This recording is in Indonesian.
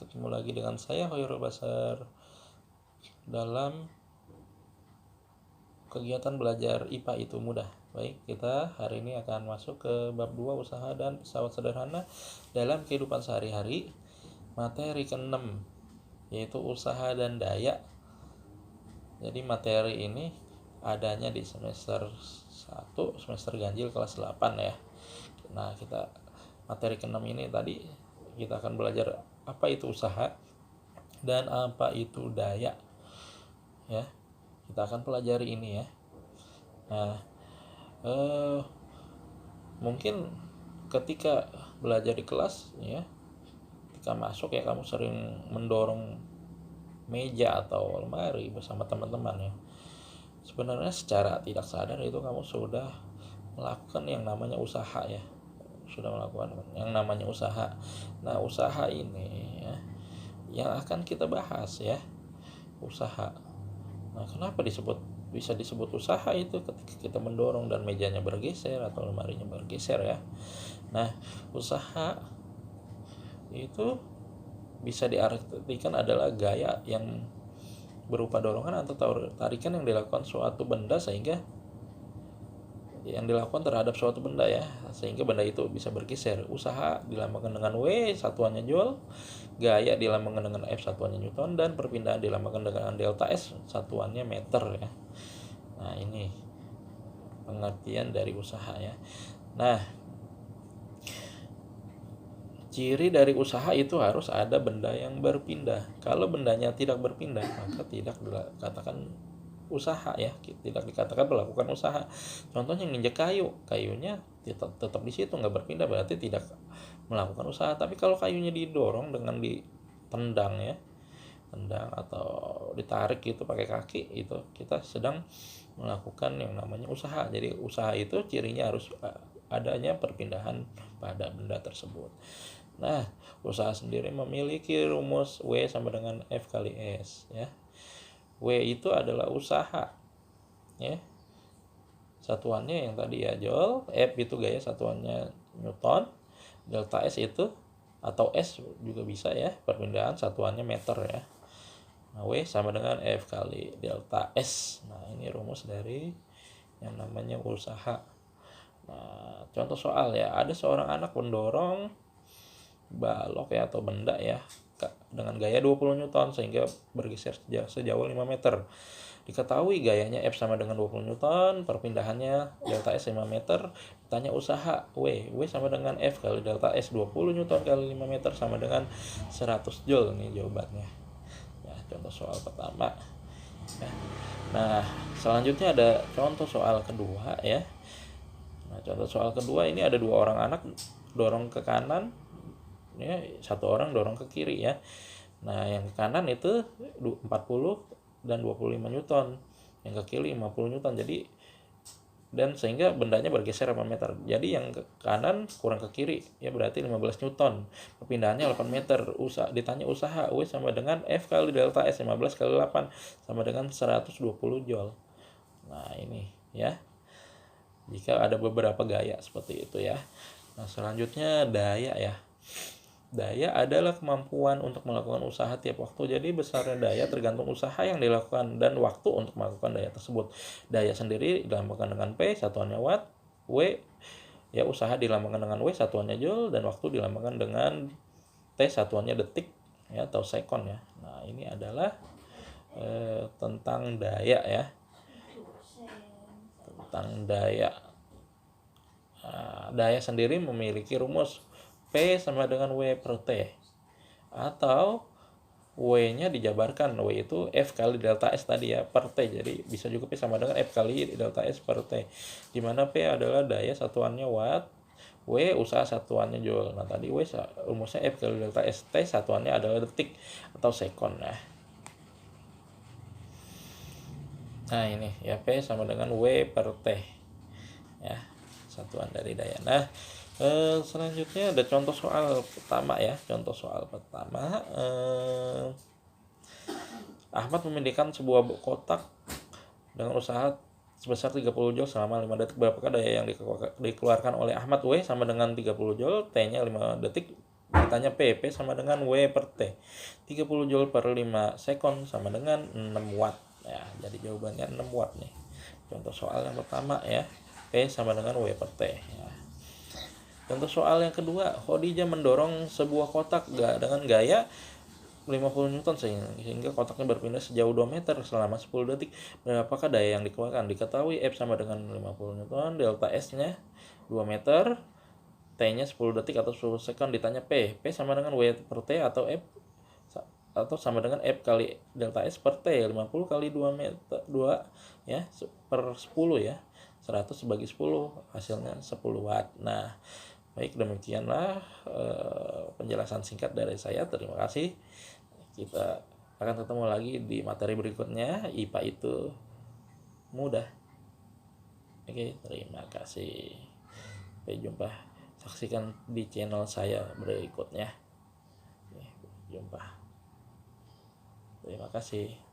Ketemu lagi dengan saya Khairul Basar dalam kegiatan belajar IPA itu mudah. Baik, kita hari ini akan masuk ke bab 2 usaha dan pesawat sederhana dalam kehidupan sehari-hari. Materi ke-6 yaitu usaha dan daya. Jadi materi ini adanya di semester 1, semester ganjil kelas 8 ya. Nah, materi ke-6 ini tadi kita akan belajar apa itu usaha dan apa itu daya ya. Kita akan pelajari ini ya. Nah, mungkin ketika belajar di kelas ya, ketika masuk ya kamu sering mendorong meja atau lemari bersama teman-teman ya. Sebenarnya secara tidak sadar itu kamu sudah melakukan yang namanya usaha ya. Sudah melakukan yang namanya usaha. Nah, usaha ini ya yang akan kita bahas ya. Usaha. Nah, kenapa bisa disebut usaha itu ketika kita mendorong dan mejanya bergeser atau lemarinya bergeser ya. Nah, usaha itu bisa diartikan adalah gaya yang berupa dorongan atau tarikan yang dilakukan suatu benda terhadap suatu benda ya, sehingga benda itu bisa bergeser. Usaha dilambangkan dengan W, satuannya joule, gaya dilambangkan dengan F, satuannya Newton, dan perpindahan dilambangkan dengan delta S, satuannya meter ya. Nah, ini pengertian dari usaha ya. Nah, ciri dari usaha itu harus ada benda yang berpindah. Kalau bendanya tidak berpindah, maka tidak dikatakan usaha ya, tidak dikatakan melakukan usaha. Contohnya nginjek kayunya tetap di situ nggak berpindah, berarti tidak melakukan usaha. Tapi kalau kayunya didorong dengan ditendang ya, tendang atau ditarik gitu pakai kaki, itu kita sedang melakukan yang namanya usaha. Jadi usaha itu cirinya harus adanya perpindahan pada benda tersebut. Nah, usaha sendiri memiliki rumus W sama dengan F kali S ya. W itu adalah usaha ya, satuannya yang tadi ya joule, F itu gaya, satuannya Newton, delta S itu atau S juga bisa ya, perpindahan, satuannya meter ya. Nah, W sama dengan F kali delta S. Nah, ini rumus dari yang namanya usaha. Nah, contoh soal ya, ada seorang anak mendorong balok ya atau benda ya dengan gaya 20 Newton sehingga bergeser sejauh 5 meter. Diketahui gayanya F sama dengan 20 Newton, perpindahannya delta S 5 meter. Tanya usaha W sama dengan F kali delta S 20 Newton kali 5 meter sama dengan 100 Joule. Ini jawabannya. Ya, contoh soal pertama. Ya. Nah, selanjutnya ada contoh soal kedua ya. Nah, contoh soal kedua ini ada dua orang anak dorong ke kanan ya, satu orang dorong ke kiri ya. Nah, yang ke kanan itu 40 dan 25 Newton, yang ke kiri 50 Newton. Jadi dan sehingga bendanya bergeser 5 meter. Jadi yang ke kanan kurang ke kiri ya, berarti 15 Newton. Perpindahannya 8 meter. Ditanya usaha W sama dengan F kali delta S, 15 kali 8 sama dengan 120 Joule. Nah, ini ya. Jika ada beberapa gaya seperti itu ya. Nah, selanjutnya daya ya. Daya adalah kemampuan untuk melakukan usaha tiap waktu. Jadi besarnya daya tergantung usaha yang dilakukan dan waktu untuk melakukan daya tersebut. Daya sendiri dilambangkan dengan P, satuannya watt. W ya, usaha dilambangkan dengan W, satuannya joule, dan waktu dilambangkan dengan T, satuannya detik ya atau sekon ya. Nah, ini adalah tentang daya ya. Tentang daya. Nah, daya sendiri memiliki rumus P sama dengan W per T, atau W-nya dijabarkan, W itu F kali delta S tadi ya, per T. Jadi bisa juga P sama dengan F kali delta S per T, di mana P adalah daya, satuannya watt, W usaha, satuannya joule. Nah, tadi W rumusnya F kali delta S, T satuannya adalah detik atau sekon. Nah, ini ya, P sama dengan W per T ya, satuan dari daya. Nah, selanjutnya ada contoh soal pertama ya. Contoh soal pertama, Ahmad memindahkan sebuah kotak dengan usaha sebesar 30 Joule selama 5 detik. Berapakah daya yang dikeluarkan oleh Ahmad? W sama dengan 30 Joule, T-nya 5 detik, Ditanya P sama dengan W per T. 30 Joule per 5 sekon sama dengan 6 Watt. Ya, jadi jawabannya 6 Watt nih. Contoh soal yang pertama ya. P sama dengan W per T. Ya. Contoh soal yang kedua, Khadijah mendorong sebuah kotak dengan gaya 50 Newton sehingga kotaknya berpindah sejauh 2 meter selama 10 detik. Berapakah daya yang dikeluarkan? Diketahui F sama dengan 50 Newton, delta S-nya 2 meter, T-nya 10 detik atau 10 sekon. Ditanya P sama dengan W per T atau F atau sama dengan F kali delta S per T. 50 kali 2 meter 2 ya per 10 ya. 100 bagi 10 hasilnya 10 watt. Nah, baik, demikianlah penjelasan singkat dari saya. Terima kasih. Kita akan ketemu lagi di materi berikutnya. IPA itu mudah. Oke, terima kasih. Sampai jumpa. Saksikan di channel saya berikutnya. Oke, jumpa. Terima kasih.